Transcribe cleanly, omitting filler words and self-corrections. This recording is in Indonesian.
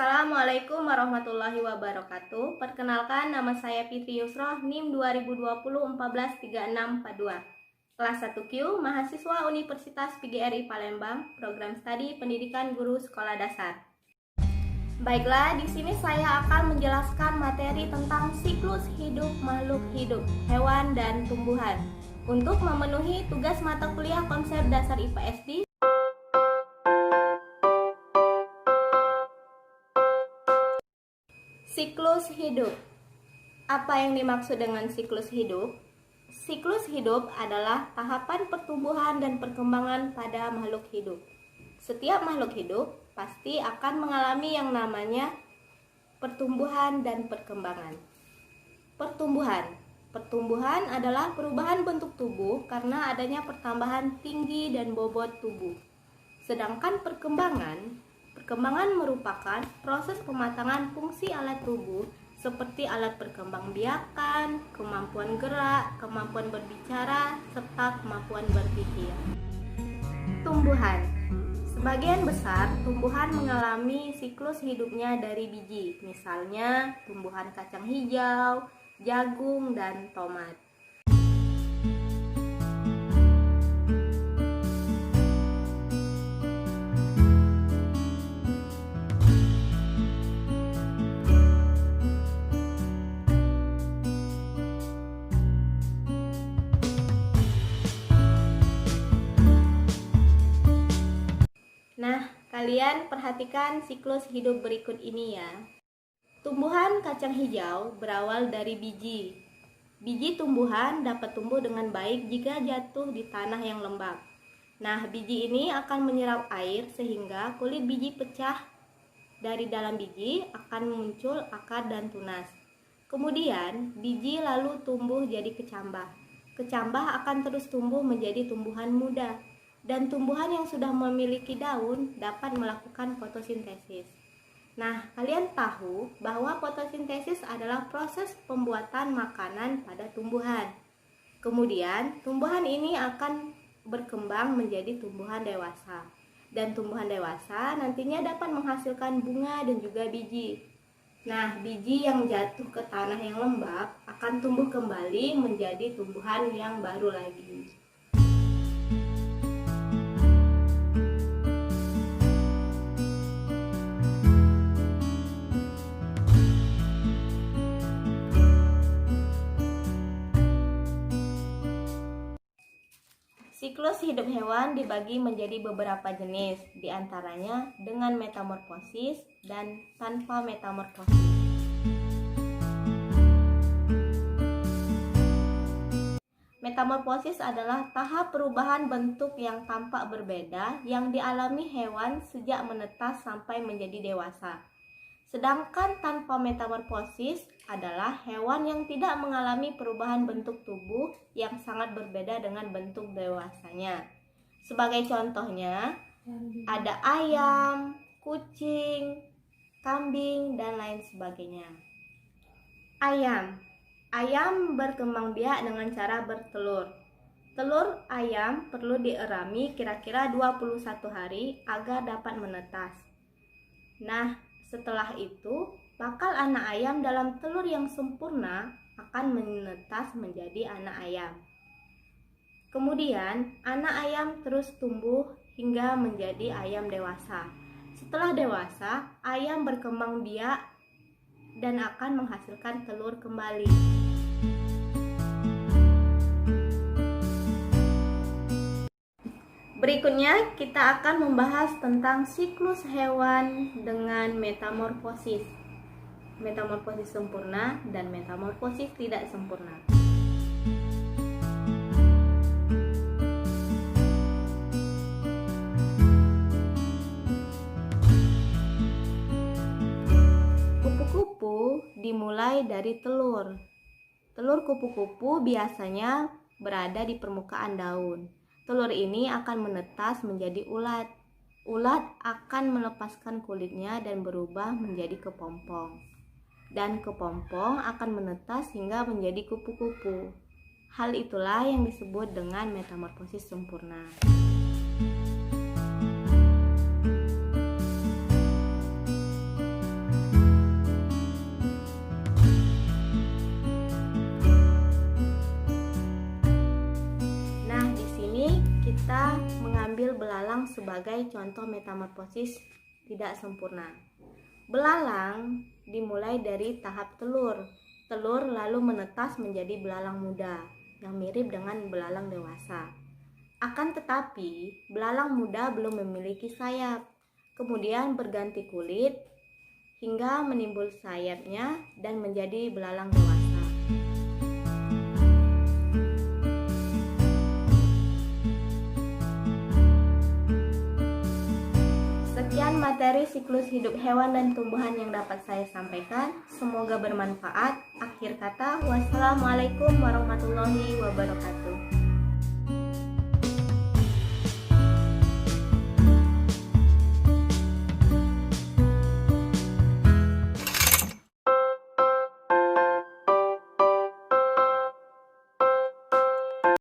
Assalamualaikum warahmatullahi wabarakatuh. Perkenalkan, nama saya Fitri Yusroh, NIM 2020-143642. Kelas 1Q, mahasiswa Universitas PGRI Palembang, program studi pendidikan guru sekolah dasar. Baiklah, di sini saya akan menjelaskan materi tentang siklus hidup makhluk hidup, hewan dan tumbuhan. Untuk memenuhi tugas mata kuliah konsep dasar IPA SD, siklus hidup. Apa yang dimaksud dengan siklus hidup? Siklus hidup adalah tahapan pertumbuhan dan perkembangan pada makhluk hidup. Setiap makhluk hidup pasti akan mengalami yang namanya pertumbuhan dan perkembangan. Pertumbuhan adalah perubahan bentuk tubuh karena adanya pertambahan tinggi dan bobot tubuh. Sedangkan perkembangan merupakan proses pematangan fungsi alat tubuh seperti alat perkembangbiakan, kemampuan gerak, kemampuan berbicara, serta kemampuan berpikir. Tumbuhan. Sebagian besar tumbuhan mengalami siklus hidupnya dari biji, misalnya tumbuhan kacang hijau, jagung, dan tomat. Nah, kalian perhatikan siklus hidup berikut ini ya. Tumbuhan kacang hijau berawal dari biji. Biji tumbuhan dapat tumbuh dengan baik jika jatuh di tanah yang lembab. Nah, biji ini akan menyerap air sehingga kulit biji pecah. Dari dalam biji akan muncul akar dan tunas. Kemudian, biji lalu tumbuh jadi kecambah. Kecambah akan terus tumbuh menjadi tumbuhan muda. Dan tumbuhan yang sudah memiliki daun dapat melakukan fotosintesis. Nah, kalian tahu bahwa fotosintesis adalah proses pembuatan makanan pada tumbuhan. Kemudian, tumbuhan ini akan berkembang menjadi tumbuhan dewasa. Dan tumbuhan dewasa nantinya dapat menghasilkan bunga dan juga biji. Nah, biji yang jatuh ke tanah yang lembab akan tumbuh kembali menjadi tumbuhan yang baru lagi. Siklus hidup hewan dibagi menjadi beberapa jenis, diantaranya dengan metamorfosis dan tanpa metamorfosis. Metamorfosis adalah tahap perubahan bentuk yang tampak berbeda yang dialami hewan sejak menetas sampai menjadi dewasa. Sedangkan tanpa metamorfosis adalah hewan yang tidak mengalami perubahan bentuk tubuh yang sangat berbeda dengan bentuk dewasanya. Sebagai contohnya, ada ayam, kucing, kambing, dan lain sebagainya. Ayam berkembang biak dengan cara bertelur. Telur ayam perlu dierami kira-kira 21 hari agar dapat menetas. Nah, setelah itu, bakal anak ayam dalam telur yang sempurna akan menetas menjadi anak ayam. Kemudian, anak ayam terus tumbuh hingga menjadi ayam dewasa. Setelah dewasa, ayam berkembang biak dan akan menghasilkan telur kembali. Berikutnya kita akan membahas tentang siklus hewan dengan metamorfosis. Metamorfosis sempurna dan metamorfosis tidak sempurna. Kupu-kupu dimulai dari telur. Telur kupu-kupu biasanya berada di permukaan daun. Telur ini akan menetas menjadi ulat. Ulat akan melepaskan kulitnya dan berubah menjadi kepompong. Dan kepompong akan menetas hingga menjadi kupu-kupu. Hal itulah yang disebut dengan metamorfosis sempurna. belalang sebagai contoh metamorfosis tidak sempurna. Belalang dimulai dari tahap telur. Telur lalu menetas menjadi belalang muda yang mirip dengan belalang dewasa. Akan tetapi, belalang muda belum memiliki sayap. Kemudian berganti kulit hingga menimbul sayapnya dan menjadi belalang dewasa. Sekian materi siklus hidup hewan dan tumbuhan yang dapat saya sampaikan. Semoga bermanfaat. Akhir kata, wassalamualaikum warahmatullahi wabarakatuh.